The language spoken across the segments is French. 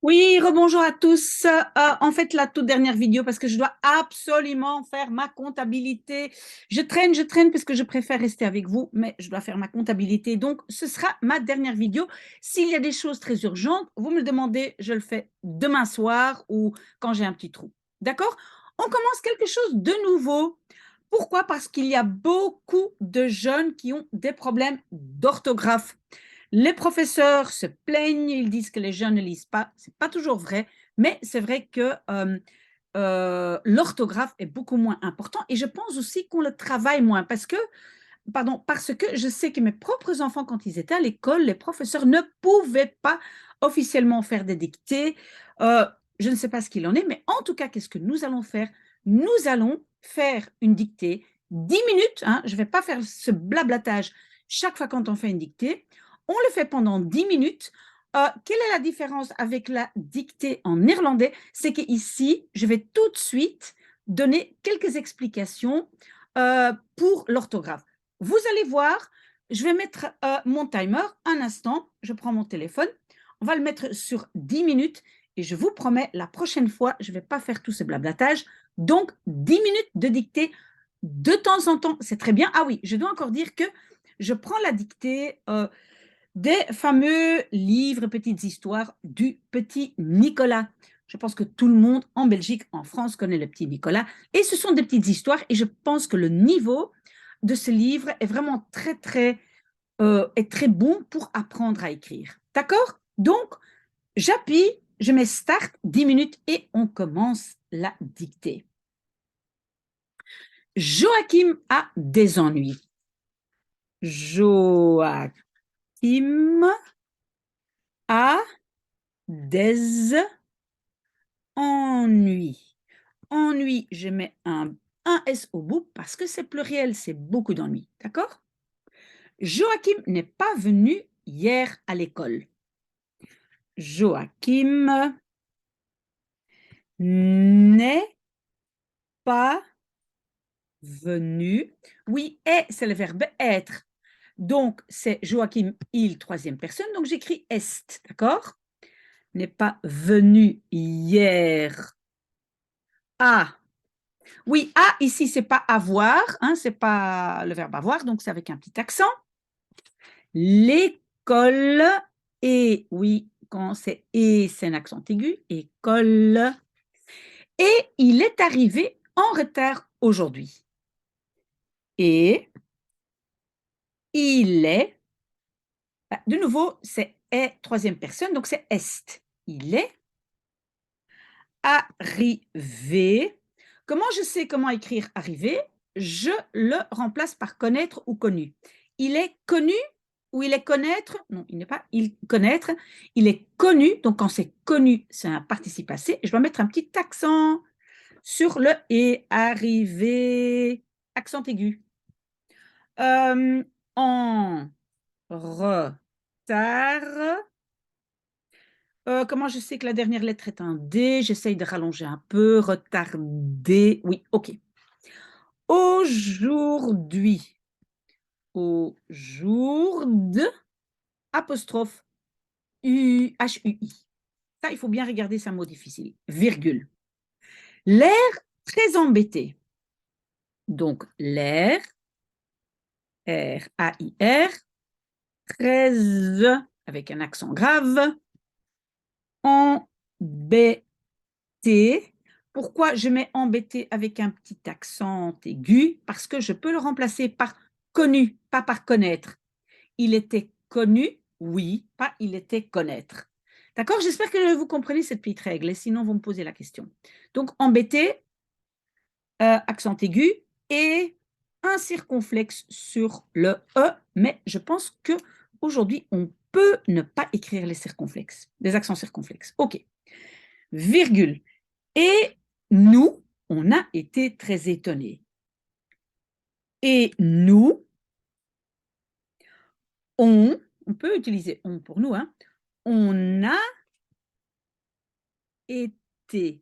Oui, rebonjour à tous. En fait, la toute dernière vidéo, parce que je dois absolument faire ma comptabilité. Je traîne parce que je préfère rester avec vous, mais je dois faire ma comptabilité. Donc, ce sera ma dernière vidéo. S'il y a des choses très urgentes, vous me le demandez, je le fais demain soir ou quand j'ai un petit trou. D'accord? On commence quelque chose de nouveau. Pourquoi? Parce qu'il y a beaucoup de jeunes qui ont des problèmes d'orthographe. Les professeurs se plaignent, ils disent que les jeunes ne lisent pas. Ce n'est pas toujours vrai, mais c'est vrai que l'orthographe est beaucoup moins important et je pense aussi qu'on le travaille moins parce que je sais que mes propres enfants, quand ils étaient à l'école, les professeurs ne pouvaient pas officiellement faire des dictées. Euh, je ne sais pas ce qu'il en est, mais en tout cas, qu'est-ce que nous allons faire? Nous allons faire une dictée, 10 minutes, hein, je ne vais pas faire ce blablatage chaque fois quand on fait une dictée. On le fait pendant 10 minutes. Quelle est la différence avec la dictée en néerlandais? C'est qu'ici, je vais tout de suite donner quelques explications pour l'orthographe. Vous allez voir, je vais mettre mon timer un instant. Je prends mon téléphone. On va le mettre sur 10 minutes et je vous promets, la prochaine fois, je ne vais pas faire tout ce blablatage. Donc, 10 minutes de dictée de temps en temps, c'est très bien. Ah oui, je dois encore dire que je prends la dictée des fameux livres petites histoires du petit Nicolas. Je pense que tout le monde en Belgique, en France, connaît le petit Nicolas. Et ce sont des petites histoires et je pense que le niveau de ce livre est vraiment est très bon pour apprendre à écrire. D'accord? Donc, j'appuie, je mets start 10 minutes et on commence la dictée. Joachim a des ennuis. Joachim a des ennuis. Ennui, je mets un S au bout parce que c'est pluriel, c'est beaucoup d'ennuis. D'accord? Joachim n'est pas venu hier à l'école. Joachim n'est pas venu. Oui, est, c'est le verbe être. Donc, c'est Joachim, il, troisième personne. Donc, j'écris est, d'accord? N'est pas venu hier à. Oui, à, ici, c'est pas avoir, hein, c'est pas le verbe avoir, donc c'est avec un petit accent. L'école et, oui, quand c'est et, c'est un accent aigu, école. Et il est arrivé en retard aujourd'hui. Et il est, de nouveau, c'est est troisième personne, donc c'est est. Il est arrivé. Comment je sais comment écrire arrivé? Je le remplace par connaître ou connu. Il est connu ou il est connaître? Non, il n'est pas il connaître. Il est connu. Donc, quand c'est connu, c'est un participe passé. Je dois mettre un petit accent sur le et arrivé. Accent aigu. En retard. Comment je sais que la dernière lettre est un D? J'essaye de rallonger un peu. Retardé. Oui, OK. Aujourd'hui. Aujourd'hui. Apostrophe U-H-U-I. Ça, il faut bien regarder, c'est un mot difficile. Virgule. L'air très embêté. Donc, l'air, R-A-I-R, très, avec un accent grave, embêté. Pourquoi je mets embêté avec un petit accent aigu? Parce que je peux le remplacer par connu, pas par connaître. Il était connu, oui, pas il était connaître. D'accord? J'espère que vous comprenez cette petite règle, et sinon vous me posez la question. Donc, embêté, accent aigu, et un circonflexe sur le E, mais je pense qu'aujourd'hui, on peut ne pas écrire les circonflexes, les accents circonflexes. OK. Virgule. Et nous, on a été très étonnés. Et nous, on peut utiliser on pour nous, hein, on a été.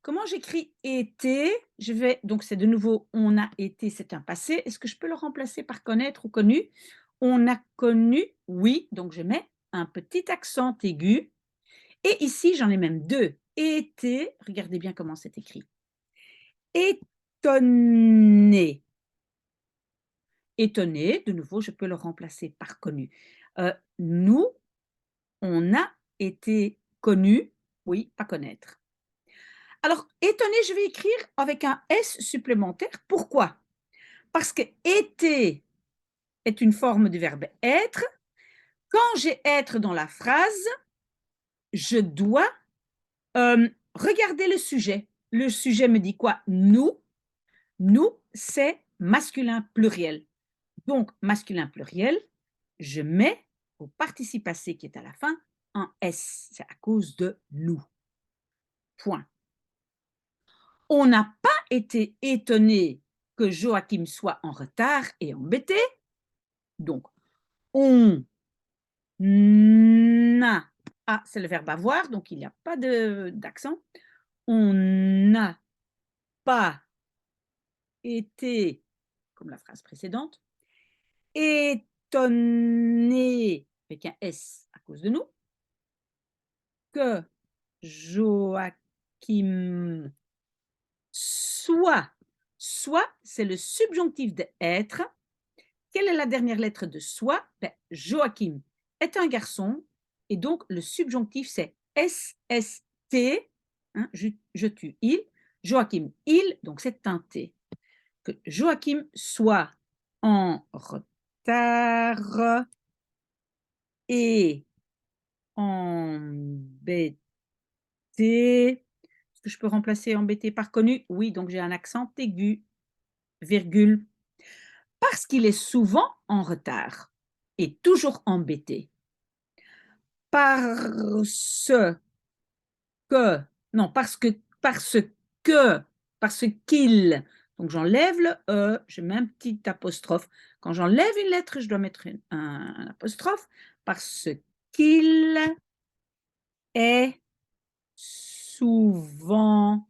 Comment j'écris été? Je vais, donc c'est de nouveau on a été, c'est un passé. Est-ce que je peux le remplacer par connaître ou connu? On a connu, oui, donc je mets un petit accent aigu. Et ici, j'en ai même deux. Été, regardez bien comment c'est écrit. Étonné. Étonné, de nouveau, je peux le remplacer par connu. Nous, on a été connus, oui, pas connaître. Alors, étonné, je vais écrire avec un S supplémentaire. Pourquoi? Parce que été est une forme du verbe être. Quand j'ai être dans la phrase, je dois regarder le sujet. Le sujet me dit quoi? Nous. Nous, c'est masculin pluriel. Donc, masculin pluriel, je mets au participe passé qui est à la fin un S. C'est à cause de nous. Point. On n'a pas été étonné que Joachim soit en retard et embêté. Donc, on a. Ah, c'est le verbe avoir, donc il n'y a pas d'accent. On n'a pas été, comme la phrase précédente, étonné, avec un S à cause de nous, que Joachim soit. Soit, c'est le subjonctif de être. Quelle est la dernière lettre de soit? Ben, Joachim est un garçon, et donc le subjonctif, c'est SST, hein, je tue il. Joachim, il, donc c'est un T. Que Joachim soit en retard et embêté. Est-ce que je peux remplacer embêté par connu? Oui, donc j'ai un accent aigu, virgule. Parce qu'il est souvent en retard et toujours embêté. Parce que, non, parce qu'il, donc j'enlève le E, je mets un petit apostrophe. Quand j'enlève une lettre, je dois mettre un apostrophe, parce qu'il est souvent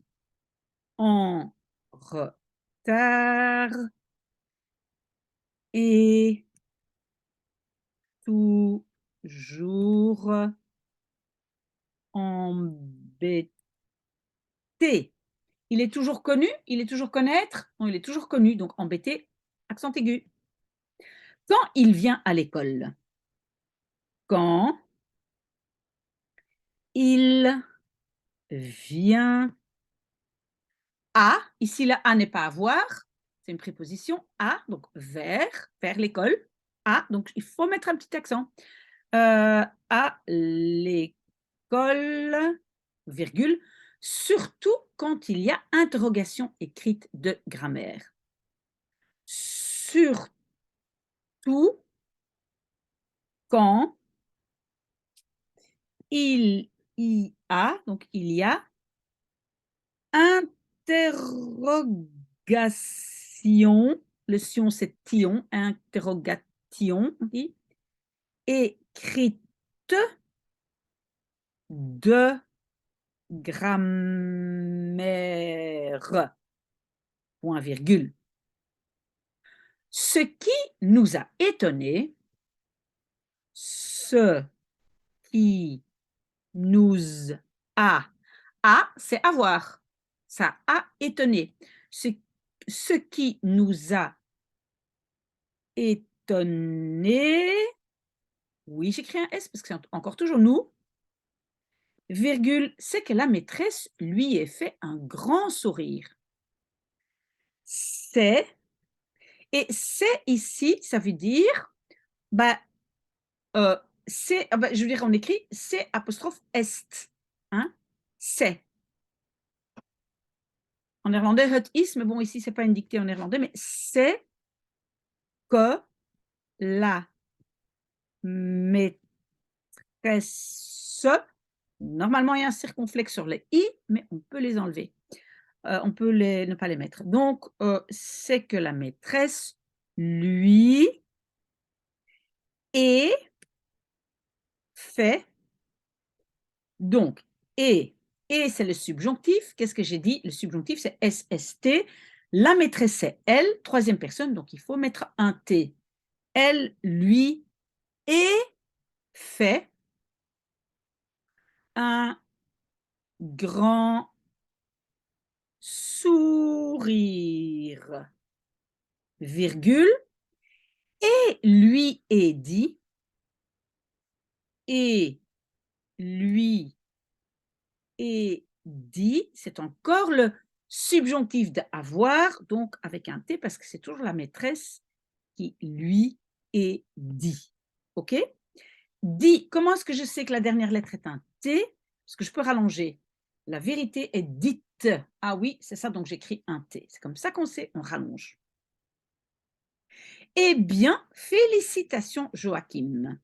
en retard et toujours embêté. Il est toujours connu, il est toujours connaître, non, il est toujours connu, donc embêté, accent aigu. Quand il vient à l'école, quand il vient à, ici le à n'est pas avoir, c'est une préposition à, donc vers l'école, à, donc il faut mettre un petit accent. À l'école, virgule, surtout quand il y a interrogation écrite de grammaire. Surtout quand il y a, donc il y a interrogation, le sion c'est tion, interrogation, on dit, écrite de grammaire, point virgule. Ce qui nous a étonnés, ce qui nous c'est avoir, ça a étonné. Ce qui nous a étonné, oui, j'écris un S parce que c'est encore toujours nous, virgule, c'est que la maîtresse lui ait fait un grand sourire. C'est, et c'est ici, ça veut dire, bah, c'est, je veux dire, on écrit c'est apostrophe est, hein, c'est. En néerlandais, het is, mais bon, ici, c'est pas une dictée en néerlandais, mais c'est que la maîtresse, normalement, il y a un circonflexe sur les i, mais on peut les enlever. On peut ne pas les mettre. Donc, c'est que la maîtresse, lui, est fait. Donc, et c'est le subjonctif. Qu'est-ce que j'ai dit? Le subjonctif, c'est SST. La maîtresse, c'est elle, troisième personne, donc il faut mettre un T. Elle, lui, est fait un grand sourire, virgule, et lui est dit, et lui est dit, c'est encore le subjonctif d'avoir, donc avec un T, parce que c'est toujours la maîtresse qui lui est dit. OK? Dit, comment est-ce que je sais que la dernière lettre est un T? Parce que je peux rallonger. La vérité est dite. Ah oui, c'est ça, donc j'écris un T. C'est comme ça qu'on sait, on rallonge. Eh bien, félicitations, Joachim.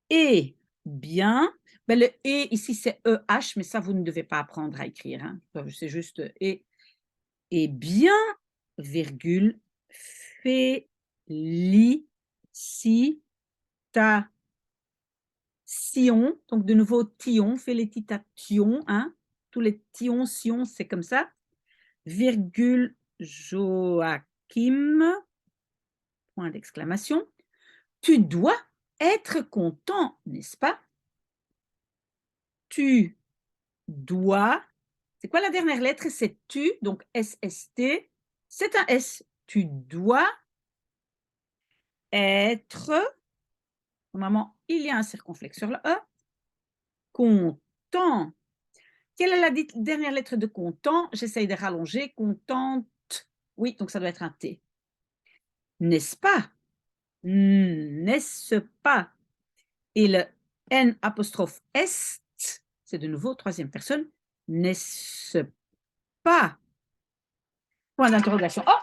Eh bien, ben le et ici c'est EH, mais ça vous ne devez pas apprendre à écrire. Hein. C'est juste et. Eh bien, virgule, félicitations. Donc de nouveau tion, félicitations, hein. Tous les tions, sion, c'est comme ça. Virgule, Joachim, point d'exclamation. Tu dois être content, n'est-ce pas? Tu dois. C'est quoi la dernière lettre? C'est tu, donc SST. C'est un S. Tu dois être. Normalement, il y a un circonflexe sur le E. Content. Quelle est la dernière lettre de content? J'essaye de rallonger. Contente. Oui, donc ça doit être un T. N'est-ce pas? N'est-ce pas? Et le N apostrophe est, c'est de nouveau troisième personne. N'est-ce pas? Point d'interrogation. Oh,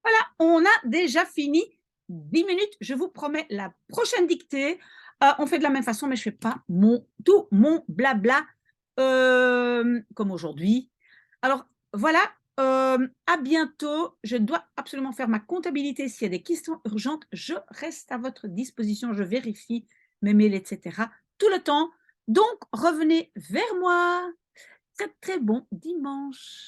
voilà, on a déjà fini 10 minutes. Je vous promets la prochaine dictée. On fait de la même façon, mais je ne fais pas tout mon blabla comme aujourd'hui. Alors, voilà. À bientôt. Je dois absolument faire ma comptabilité. S'il y a des questions urgentes, je reste à votre disposition. Je vérifie mes mails, etc. tout le temps. Donc, revenez vers moi. Très, très bon dimanche.